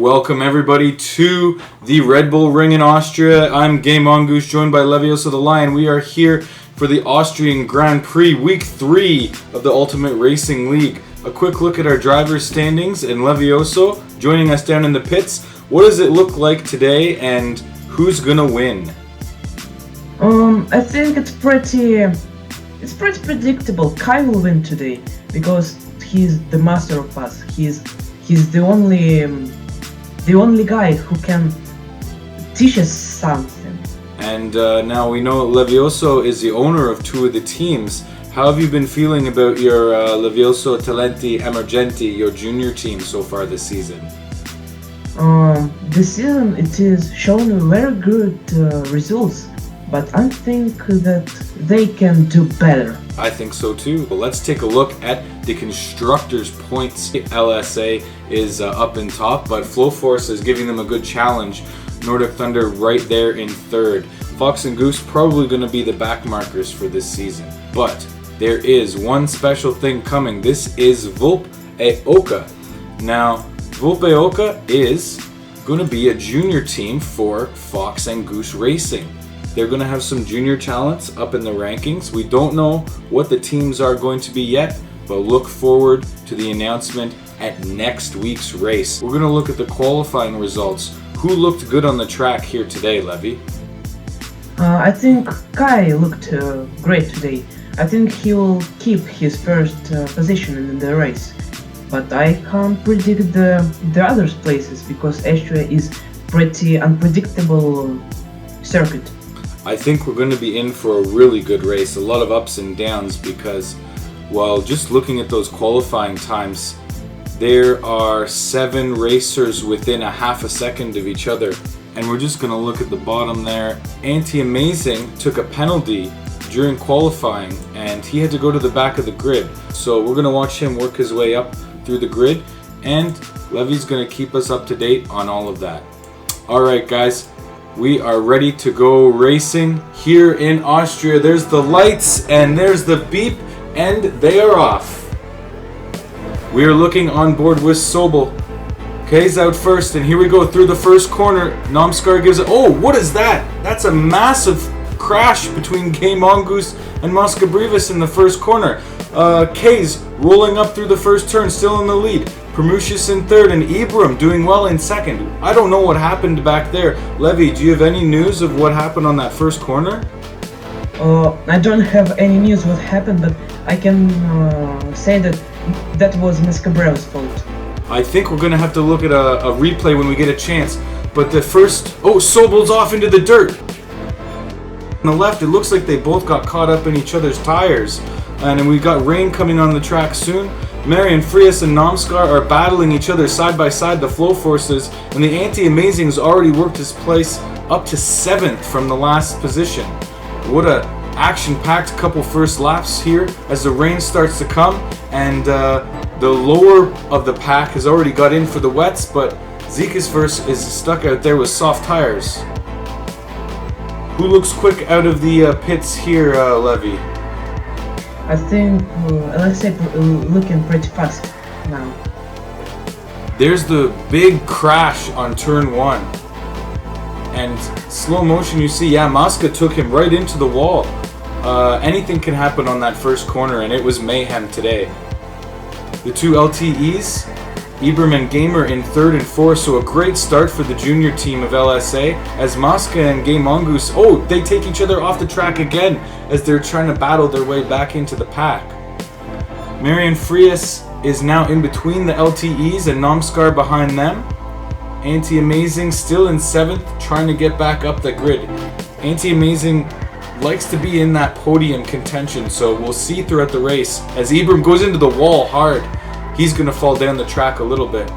welcome everybody to the Red Bull Ring in Austria. I'm Gay Mongoose, joined by Levioso the Lion. We are here for the Austrian Grand Prix, Week 3 of the Ultimate Racing League. A quick look at our drivers' standings, and Levioso joining us down in the pits. What does it look like today, and who's gonna win? I think it's pretty predictable. Kai will win today because he's the master of us. He's the only guy who can teach us something. And now we know Levioso is the owner of two of the teams. How have you been feeling about your Levioso Talenti Emergenti, your junior team, so far this season? This season it is showing very good results, but I think that they can do better. I think so too. Well, let's take a look at the constructors' points. LSA is up in top, but Flowforce is giving them a good challenge. Nordic Thunder right there in third. Fox and Goose probably going to be the back markers for this season. But there is one special thing coming. This is Vulp-e-Oka. Now, Vulp-e-Oka is going to be a junior team for Fox and Goose Racing. They're going to have some junior talents up in the rankings. We don't know what the teams are going to be yet, but look forward to the announcement at next week's race. We're going to look at the qualifying results. Who looked good on the track here today, Levy? I think Kai looked great today. I think he will keep his first position in the race. But I can't predict the other places because Austria is pretty unpredictable circuit. I think we're going to be in for a really good race, a lot of ups and downs, because, well, just looking at those qualifying times, there are 7 racers within a half a second of each other. And we're just going to look at the bottom there. Anti-Amazing took a penalty during qualifying, and he had to go to the back of the grid. So we're going to watch him work his way up through the grid, and Levy's going to keep us up to date on all of that. Alright guys, we are ready to go racing here in Austria. There's the lights and there's the beep, and they are off. We are looking on board with Sobel. Kay's out first, and here we go through the first corner. Nomskar gives it. Oh, what is that? That's a massive crash between Gay Mongoose and Mosca Brevis in the first corner. Kay's rolling up through the first turn, still in the lead. Promusius in third, and Ibram doing well in second. I don't know what happened back there. Levy, do you have any news of what happened on that first corner? I don't have any news what happened, but I can say that was Miss Cabrera's fault. I think we're going to have to look at a replay when we get a chance. But the first... Oh, Sobel's off into the dirt. On the left, it looks like they both got caught up in each other's tires. And we got rain coming on the track soon. Marian Frias and Nomskar are battling each other side by side, the flow forces, and the Anti-Amazing has already worked his place up to 7th from the last position. What a action-packed couple first laps here as the rain starts to come, and the lower of the pack has already got in for the wets, but Zekas is stuck out there with soft tires. Who looks quick out of the pits here, Levy? I think Alexei looking pretty fast now. There's the big crash on turn 1. And slow motion, you see, yeah, Mosca took him right into the wall. Anything can happen on that first corner, and it was mayhem today. The two LTEs, Ibram and Gamer in 3rd and 4th, so a great start for the junior team of LSA, as Mosca and Gay Mongoose, oh, they take each other off the track again as they're trying to battle their way back into the pack. Marian Frias is now in between the LTEs and Nomskar behind them. Anti-Amazing still in 7th, trying to get back up the grid. Anti-Amazing likes to be in that podium contention, so we'll see throughout the race. As Ibram goes into the wall hard, he's going to fall down the track a little bit.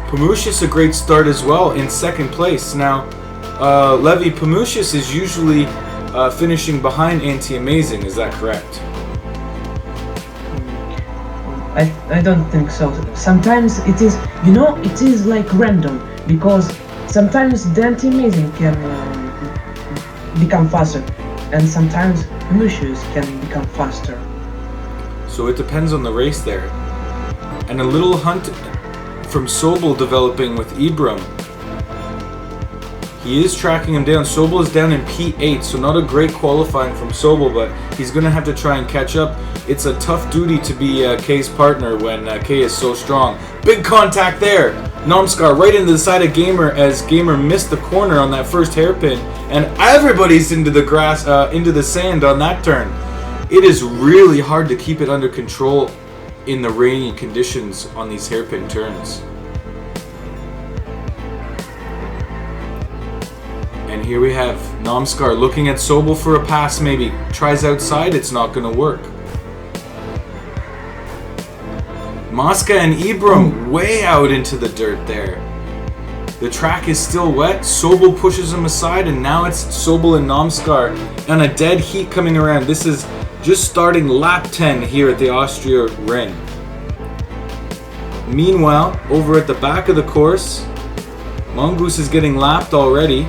Promusius a great start as well in 2nd place. Now, Levy, Promusius is usually finishing behind Anti-Amazing, is that correct? I don't think so. Sometimes it is, it is like random, because sometimes the Anti-Amazing can become faster, and sometimes Promusius can become faster. So it depends on the race there. And a little from Sobel developing with Ibram. He is tracking him down. Sobel is down in P8, so not a great qualifying from Sobel, but he's going to have to try and catch up. It's a tough duty to be Kay's partner when Kay is so strong. Big contact there. Namskar right into the side of Gamer as Gamer missed the corner on that first hairpin, and everybody's into the grass, into the sand on that turn. It is really hard to keep it under control in the rainy conditions on these hairpin turns. And here we have Namskar looking at Sobel for a pass maybe. Tries outside, it's not going to work. Mosca and Ibram way out into the dirt there. The track is still wet. Sobel pushes him aside, and now it's Sobel and Namskar and a dead heat coming around. This is just starting lap 10 here at the Austria Ring. Meanwhile, over at the back of the course, Mongoose is getting lapped already.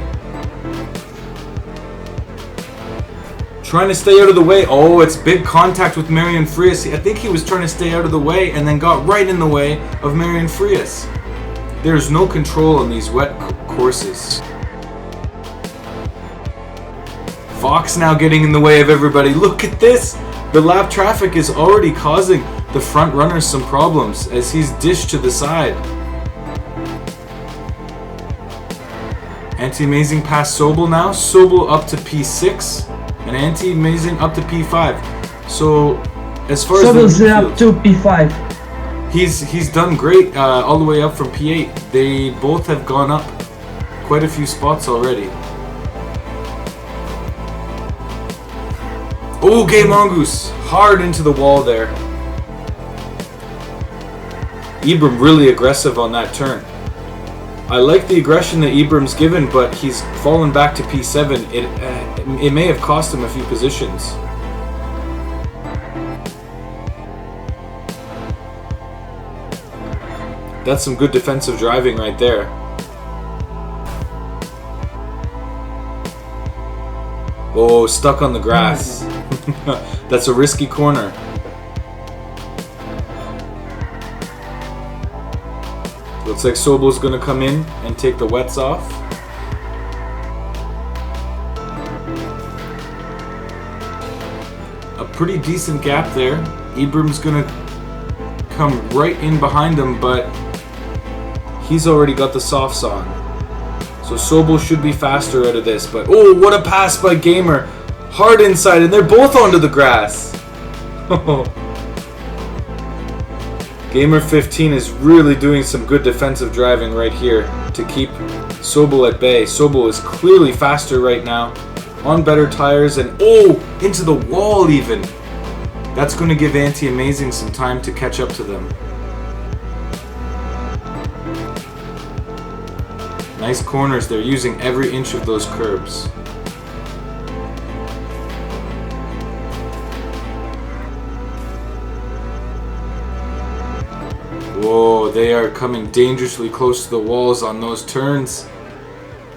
Trying to stay out of the way. Oh, it's big contact with Marian Frias. I think he was trying to stay out of the way and then got right in the way of Marian Frias. There's no control on these wet courses. Fox now getting in the way of everybody. Look at this. The lap traffic is already causing the front runners some problems as he's dished to the side. Anti-Amazing past Sobel now. Sobel up to P6. And Anti-Amazing up to P5. So, as far Sobel's as up to P5. he's done great all the way up from P8. They both have gone up quite a few spots already. Oh, Gay Mongoose hard into the wall there. Ibram really aggressive on that turn. I like the aggression that Ibram's given, but he's fallen back to P7. It may have cost him a few positions. That's some good defensive driving right there. Oh, stuck on the grass. That's a risky corner. Looks like Sobel's going to come in and take the wets off. A pretty decent gap there. Ibram's going to come right in behind him, but he's already got the softs on. So Sobel should be faster out of this, but oh, what a pass by Gamer. Hard inside, and they're both onto the grass. Gamer 15 is really doing some good defensive driving right here to keep Sobel at bay. Sobel is clearly faster right now, on better tires, and oh, into the wall even. That's going to give Anti-Amazing some time to catch up to them. Nice corners, they're using every inch of those curbs. Whoa, they are coming dangerously close to the walls on those turns.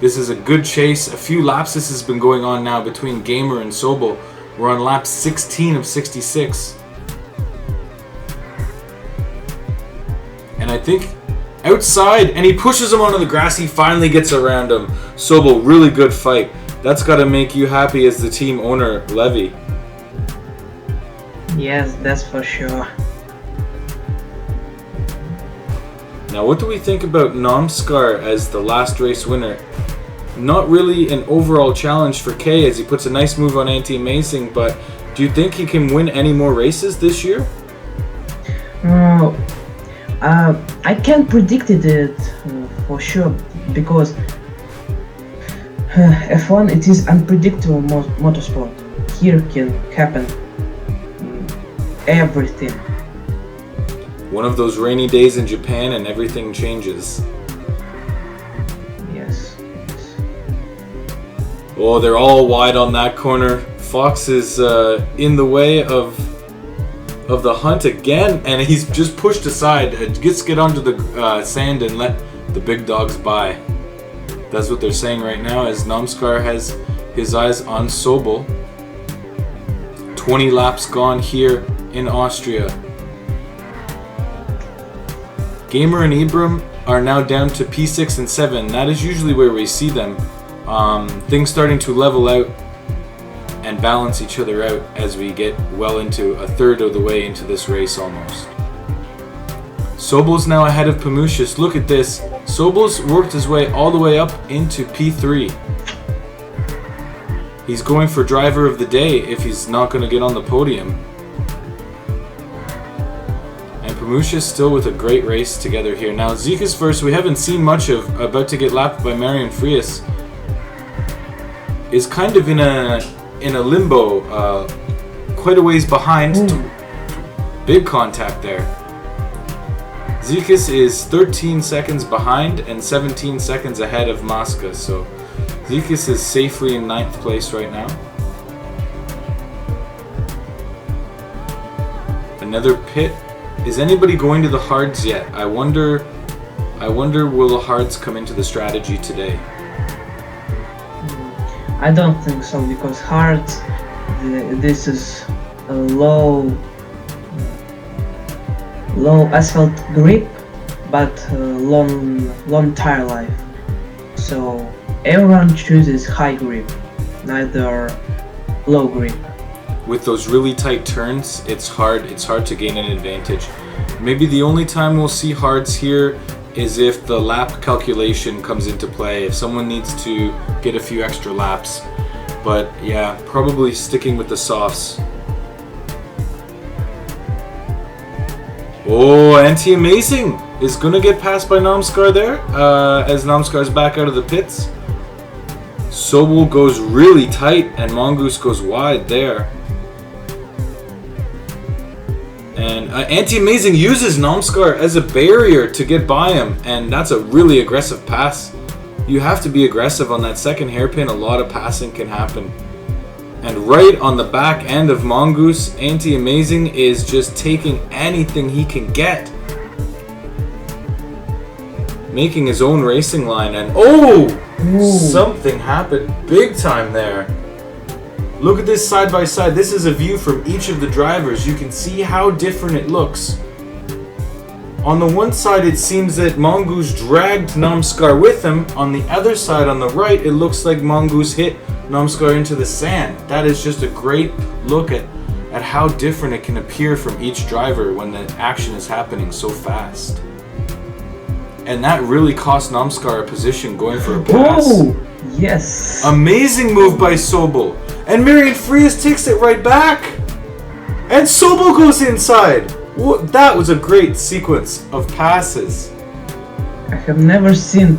This is a good chase. A few laps this has been going on now between Gamer and Sobel. We're on lap 16 of 66. And I think outside, and he pushes him onto the grass. He finally gets around him. Sobel, really good fight. That's got to make you happy as the team owner, Levy. Yes, that's for sure. Now, what do we think about Namskar as the last race winner? Not really an overall challenge for Kay as he puts a nice move on Anti-Amazing, but do you think he can win any more races this year? I can't predict it for sure, because F1 it is unpredictable motorsport. Here can happen everything. One of those rainy days in Japan and everything changes. Yes. Oh, they're all wide on that corner. Fox is in the way of the hunt again, and he's just pushed aside. Just get onto the sand and let the big dogs by. That's what they're saying right now, as Namskar has his eyes on Sobel. 20 laps gone here in Austria. Gamer and Ibram are now down to P6 and 7. That is usually where we see them. Things starting to level out and balance each other out as we get well into a third of the way into this race almost. Sobel's now ahead of Pamushis. Look at this. Sobel's worked his way all the way up into P3. He's going for driver of the day if he's not going to get on the podium. And Pamushis still with a great race together here. Now JiSh is first. We haven't seen much of. About to get lapped by Marian Frias. Is kind of in a limbo. Quite a ways behind. Big contact there. JiSh is 13 seconds behind and 17 seconds ahead of Maska, so JiSh is safely in 9th place right now. Another pit. Is anybody going to the hards yet? I wonder will the hards come into the strategy today? I don't think so, because hards, this is a low asphalt grip, but long tire life. So everyone chooses high grip, neither low grip. With those really tight turns, it's hard to gain an advantage. Maybe the only time we'll see hards here is if the lap calculation comes into play, if someone needs to get a few extra laps. But yeah, probably sticking with the softs. Oh, Anti-Amazing is going to get passed by Namskar there, as Namskar's back out of the pits. Sobel goes really tight, and Mongoose goes wide there. And Anti-Amazing uses Namskar as a barrier to get by him, and that's a really aggressive pass. You have to be aggressive on that second hairpin. A lot of passing can happen. And right on the back end of Mongoose, Anti-Amazing is just taking anything he can get. Making his own racing line, and something happened big time there. Look at this side by side. This is a view from each of the drivers. You can see how different it looks. On the one side, it seems that Mongoose dragged Namskar with him. On the other side, on the right, it looks like Mongoose hit Namskar into the sand. That is just a great look at how different it can appear from each driver when the action is happening so fast. And that really cost Namskar a position going for a pass. Oh, yes. Amazing move by Sobel. And Marian Frias takes it right back. And Sobel goes inside. That was a great sequence of passes. I have never seen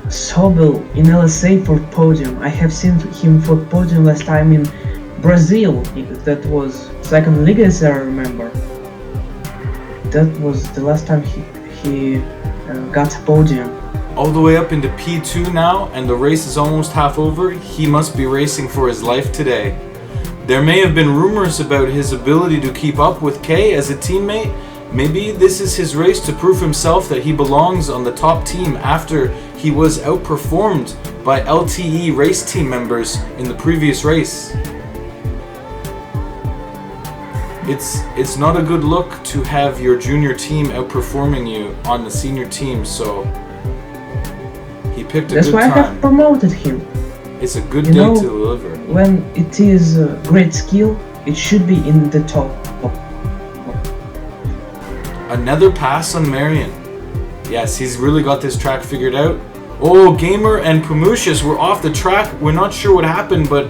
Sobel in LSA for podium. I have seen him for podium last time in Brazil. That was second Ligas, I remember. That was the last time he got a podium. All the way up into P2 now, and the race is almost half over. He must be racing for his life today. There may have been rumors about his ability to keep up with Kay as a teammate. Maybe this is his race to prove himself that he belongs on the top team after he was outperformed by LTE race team members in the previous race. It's not a good look to have your junior team outperforming you on the senior team, so he picked a That's good why time. I have promoted him. It's a good day to deliver. When it is great skill, it should be in the top. Another pass on Marian. Yes, he's really got this track figured out. Oh, Gamer and Pamushis were off the track. We're not sure what happened, but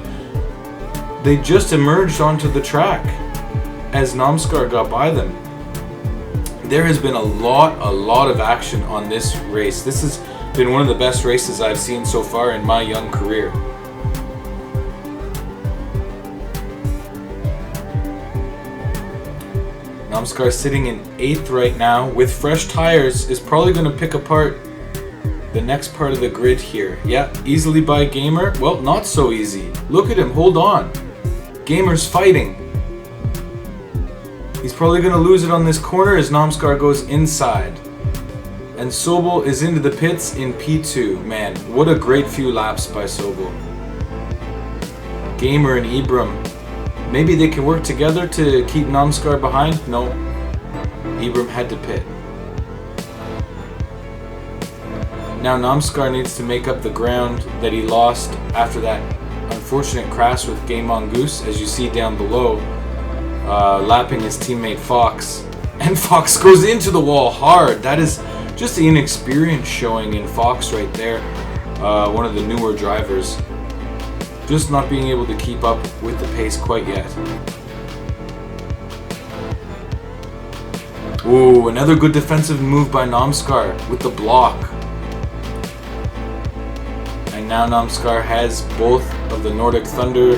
they just emerged onto the track as Namskar got by them. There has been a lot of action on this race. This has been one of the best races I've seen so far in my young career. Namskar sitting in 8th right now with fresh tires is probably going to pick apart the next part of the grid here. Yeah, easily by Gamer. Well, not so easy. Look at him, hold on. Gamer's fighting. He's probably going to lose it on this corner as Namskar goes inside. And Sobel is into the pits in P2. Man, what a great few laps by Sobel. Gamer and Ibram. Maybe they can work together to keep Namskar behind? No. Ibram had to pit. now Namskar needs to make up the ground that he lost after that unfortunate crash with Game Mongoose, as you see down below, lapping his teammate Fox. And Fox goes into the wall hard. That is just the inexperience showing in Fox right there. One of the newer drivers. Just not being able to keep up with the pace quite yet. Ooh, another good defensive move by Namskar with the block. And now Namskar has both of the Nordic Thunder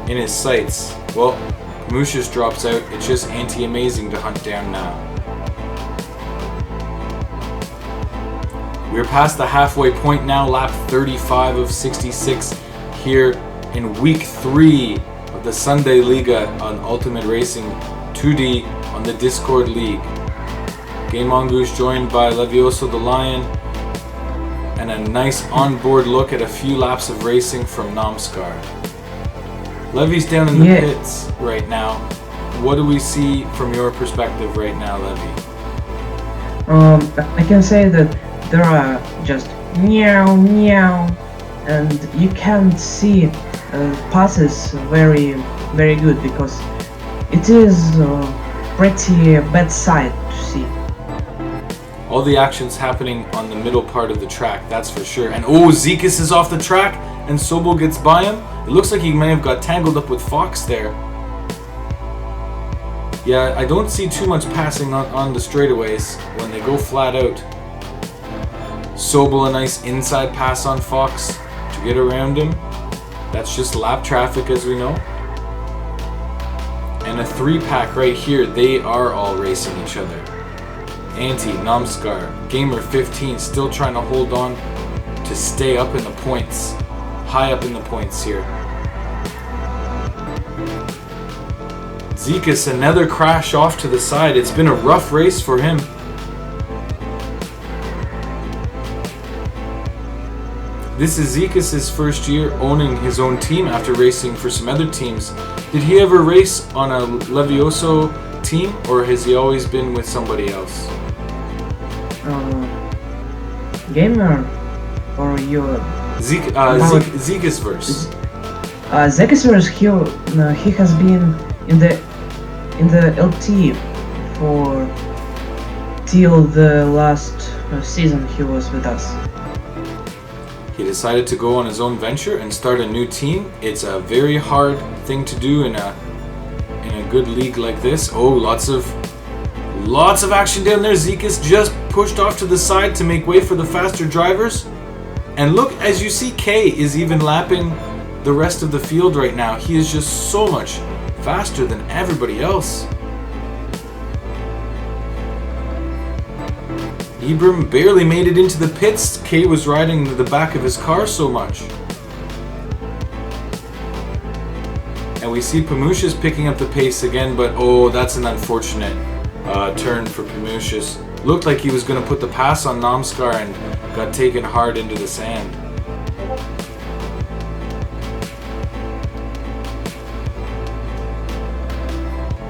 in his sights. Well, Pamushis drops out. It's just anti-amazing to hunt down now. We're past the halfway point now, lap 35 of 66 here in week 3 of the Sunday Liga on Ultimate Racing 2D on the Discord League. Game Mongoose joined by Levioso the Lion, and a nice onboard look at a few laps of racing from Namskar. Levy's down in the pits right now. What do we see from your perspective right now, Levy? I can say that there are just meow meow, and you can't see passes very good because it is pretty bad sight to see. All the action's happening on the middle part of the track, that's for sure. And oh, JiSh is off the track and Sobel gets by him. It looks like he may have got tangled up with Fox there. Yeah, I don't see too much passing on the straightaways when they go flat out. Sobel a nice inside pass on Fox to get around him. That's just lap traffic, as we know. And a 3-pack right here. They are all racing each other. Anti, Namskar, Gamer 15 still trying to hold on to stay up in the points. High up in the points here. JiSh, another crash off to the side. It's been a rough race for him. This is JiSh's first year owning his own team after racing for some other teams. Did he ever race on a Levioso team, or has he always been with somebody else? Gamer or your JiSh's verse. JiSh's verse. He has been in the LT for till the last season he was with us. He decided to go on his own venture and start a new team. It's a very hard thing to do in a good league like this. Oh, lots of action down there. JiSh just pushed off to the side to make way for the faster drivers. And look, as you see, K is even lapping the rest of the field right now. He is just so much faster than everybody else. Ibram barely made it into the pits. K was riding the back of his car so much. And we see Pamushis picking up the pace again, but oh, that's an unfortunate turn for Pamushis. Looked like he was going to put the pass on Namskar and got taken hard into the sand.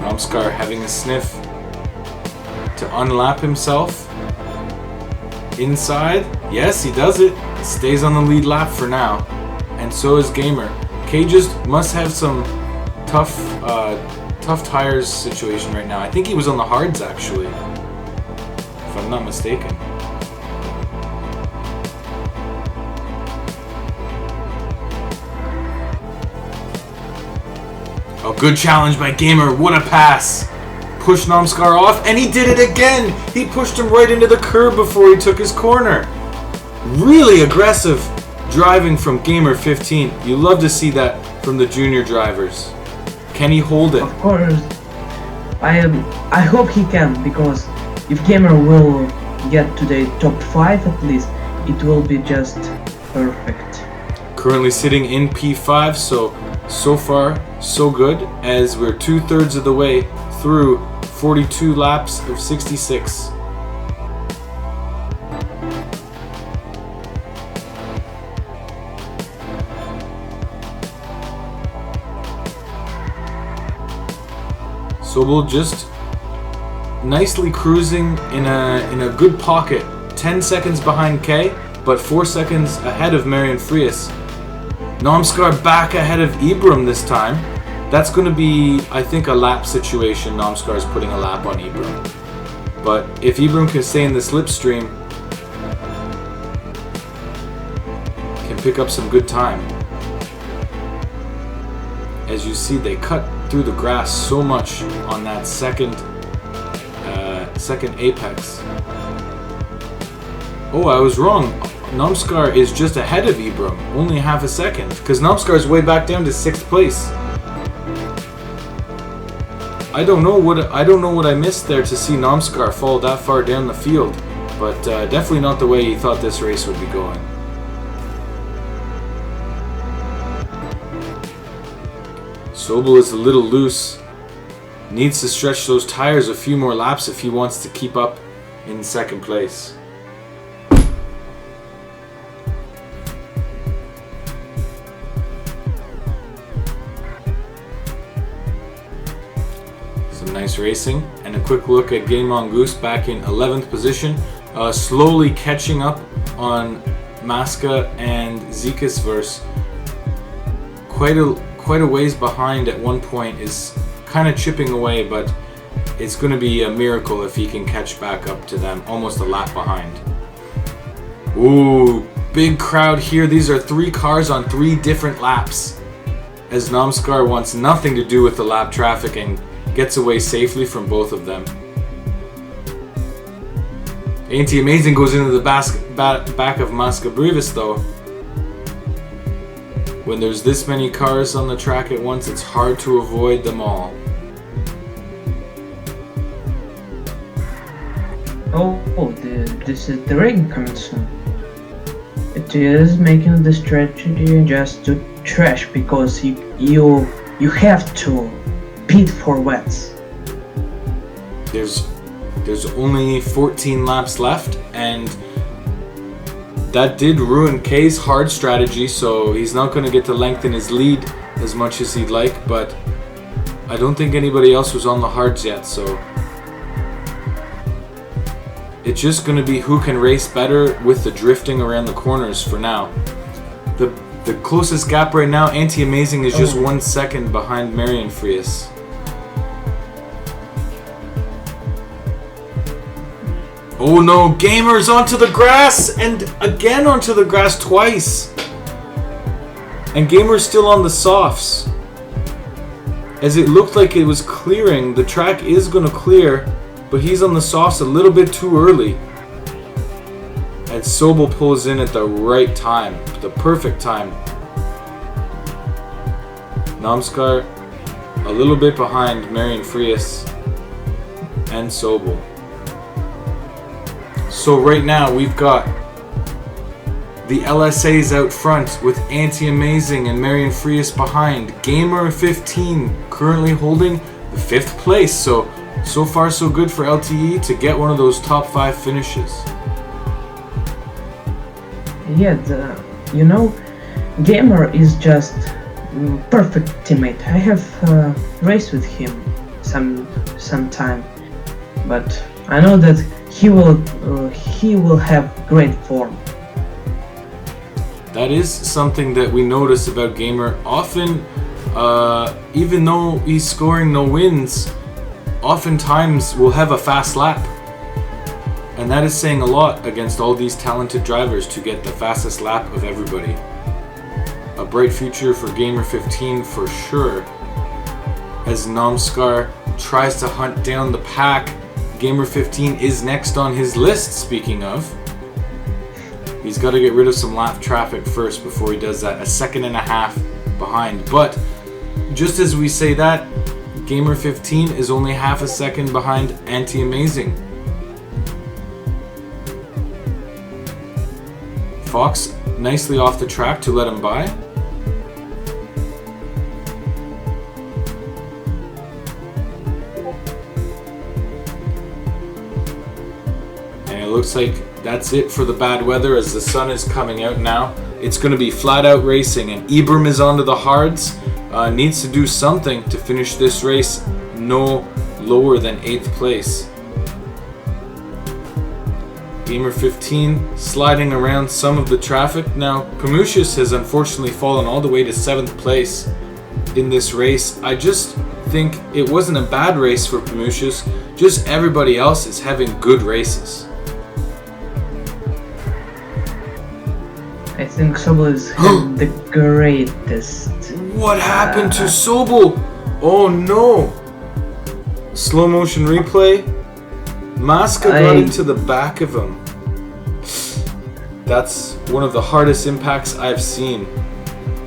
Namskar having a sniff to unlap himself. Inside, yes, he does it. Stays on the lead lap for now, and so is Gamer. K just must have some tough tires situation right now. I think he was on the hards actually, if I'm not mistaken. Oh, good challenge by Gamer. What a pass! Pushed Namskar off, and he did it again! He pushed him right into the curb before he took his corner. Really aggressive driving from Gamer 15. You love to see that from the junior drivers. Can he hold it? Of course. I hope he can, because if Gamer will get to the top 5 at least, it will be just perfect. Currently sitting in P5, so far so good, as we're 2/3 of the way through 42 laps of 66. Sobel just nicely cruising in a good pocket, 10 seconds behind K, but 4 seconds ahead of Marian Frias. Namskar back ahead of Ibram this time. That's going to be, I think, a lap situation. Namskar is putting a lap on Ibram. But if Ibram can stay in the slipstream, can pick up some good time. As you see, they cut through the grass so much on that second apex. Oh, I was wrong. Namskar is just ahead of Ibram, only half a second, because Namskar is way back down to 6th place. I don't know what I missed there to see Namskar fall that far down the field, but definitely not the way he thought this race would be going. Sobel is a little loose. Needs to stretch those tires a few more laps if he wants to keep up in 2nd place. Some nice racing, and a quick look at Gay Mongoose back in 11th position, slowly catching up on Maska and Zekisverse. Quite a ways behind at one point, is kind of chipping away, but it's going to be a miracle if he can catch back up to them, almost a lap behind. Ooh, big crowd here. These are 3 cars on 3 different laps, as Namskar wants nothing to do with the lap traffic and gets away safely from both of them. Ain't he amazing goes into the back of Maska Brevis though. When there's this many cars on the track at once, it's hard to avoid them all. Oh, this is the ring coming soon. It is making the strategy just to trash, because you have to pit for wets. There's only 14 laps left, and that did ruin Kay's hard strategy, so he's not going to get to lengthen his lead as much as he'd like, but I don't think anybody else was on the hards yet, so it's just going to be who can race better with the drifting around the corners for now. The closest gap right now, Anti-Amazing, is just 1 second behind Marian Frias. Oh no, Gamer's onto the grass, and again onto the grass twice. And Gamer's still on the softs. As it looked like it was clearing, the track is going to clear, but he's on the softs a little bit too early. And Sobel pulls in at the right time, the perfect time. Namskar a little bit behind Marian Frias and Sobel. So right now we've got the LSAs out front with Anti-Amazing and Marian Frias behind. Gamer 15 currently holding the 5th place. So far so good for LTE to get one of those top 5 finishes. Yeah, Gamer is just perfect teammate. I have raced with him some time, but I know that he will have great form. That is something that we notice about Gamer. Often, even though he's scoring no wins, oftentimes we'll have a fast lap. And that is saying a lot against all these talented drivers to get the fastest lap of everybody. A bright future for Gamer 15 for sure. As Namskar tries to hunt down the pack, Gamer 15 is next on his list, speaking of. He's got to get rid of some lap traffic first before he does that. 1.5 seconds behind. But just as we say that, Gamer 15 is only 0.5 seconds behind Anti-Amazing. Fox nicely off the track to let him by. And it looks like that's it for the bad weather as the sun is coming out now. It's going to be flat out racing, and Ibram is onto the hards. Needs to do something to finish this race no lower than 8th place. Gamer 15 sliding around some of the traffic. Now, Pamucius has unfortunately fallen all the way to 7th place in this race. I just think it wasn't a bad race for Pamucius, just everybody else is having good races. I think Sobel is having the greatest. What happened to Sobel? Oh no! Slow motion replay. Maska got into the back of him. That's one of the hardest impacts I've seen.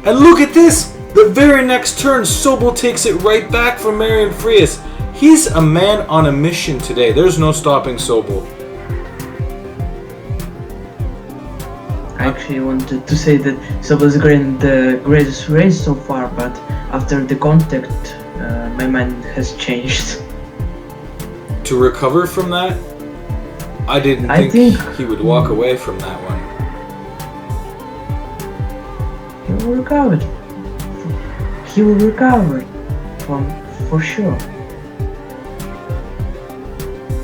And look at this! The very next turn, Sobel takes it right back from Marian Frias. He's a man on a mission today. There's no stopping Sobel. I actually wanted to say that Sobel is the greatest race so far, but after the contact, my mind has changed. To recover from that, I didn't think he would walk away from that one. He will recover. He will recover for sure.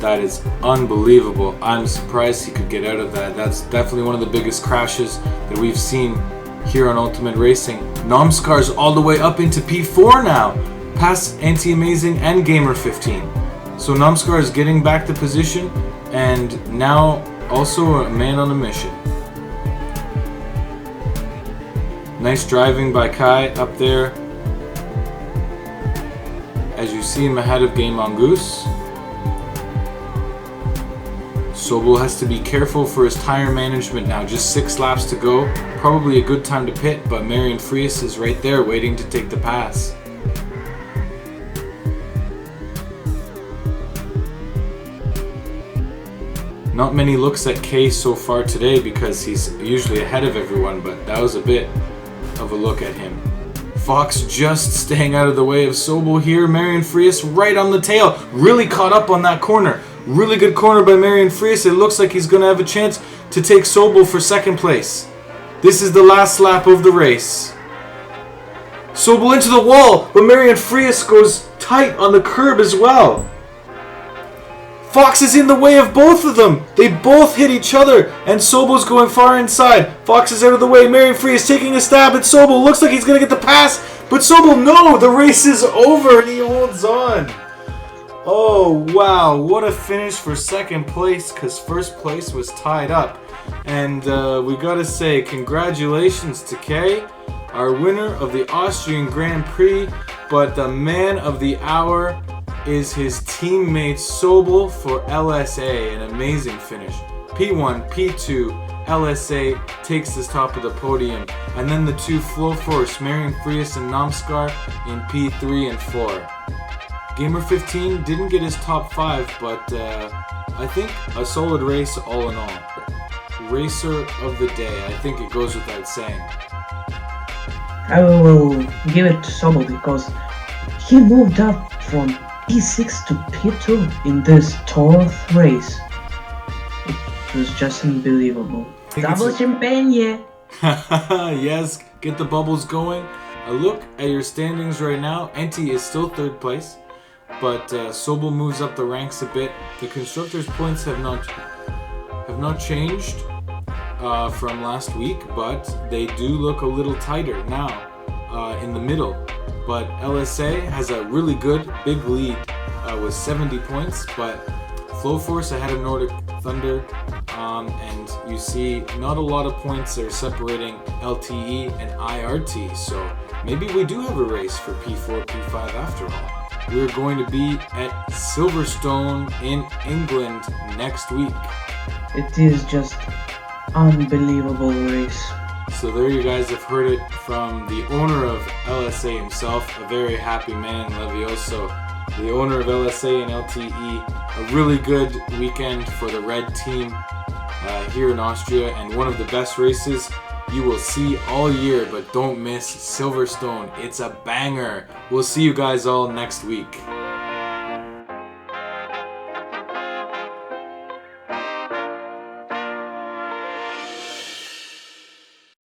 That is unbelievable. I'm surprised he could get out of that. That's definitely one of the biggest crashes that we've seen here on Ultimate Racing. Nomskar's all the way up into P4 now, past Anti-Amazing and Gamer 15. So Nomskar is getting back to position and now also a man on a mission. Nice driving by Kai up there. As you see him ahead of Game Mongoose. Sobel has to be careful for his tire management now. Just 6 laps to go. Probably a good time to pit, but Marian Frias is right there waiting to take the pass. Not many looks at K so far today because he's usually ahead of everyone, but that was a bit of a look at him. Fox just staying out of the way of Sobel here. Marian Frias right on the tail. Really caught up on that corner. Really good corner by Marian Frias. It looks like he's going to have a chance to take Sobel for 2nd place. This is the last lap of the race. Sobel into the wall, but Marian Frias goes tight on the curb as well. Fox is in the way of both of them. They both hit each other, and Sobel's going far inside. Fox is out of the way. Marian Frias taking a stab at Sobel. Looks like he's going to get the pass, but Sobel, no! The race is over, and he holds on. Oh, wow. What a finish for 2nd place, because 1st place was tied up. And we got to say congratulations to Kay, our winner of the Austrian Grand Prix, but the man of the hour is his teammate Sobel for LSA. An amazing finish. P1, P2, LSA takes the top of the podium. And then the 2 Flow Force, Marian Frias and Nomskar in P3 and 4. Gamer 15 didn't get his top 5, but I think a solid race all in all. Racer of the day, I think it goes without saying. I will give it to Sobel because he moved up from P6 to P2 in this 4th race. It was just unbelievable. Double champagne, yeah. Yes, get the bubbles going. A look at your standings right now. Enti is still 3rd place, but Sobel moves up the ranks a bit. The constructors' points have not changed from last week, but they do look a little tighter now in the middle. But LSA has a really good big lead with 70 points, but Flow Force ahead of Nordic Thunder, and you see not a lot of points are separating LTE and IRT, so maybe we do have a race for P4, P5 after all. We're going to be at Silverstone in England next week. It is just unbelievable race. So there you guys have heard it from the owner of LSA himself, a very happy man, Levioso. The owner of LSA and LTE, a really good weekend for the red team here in Austria, and one of the best races you will see all year, but don't miss Silverstone. It's a banger. We'll see you guys all next week.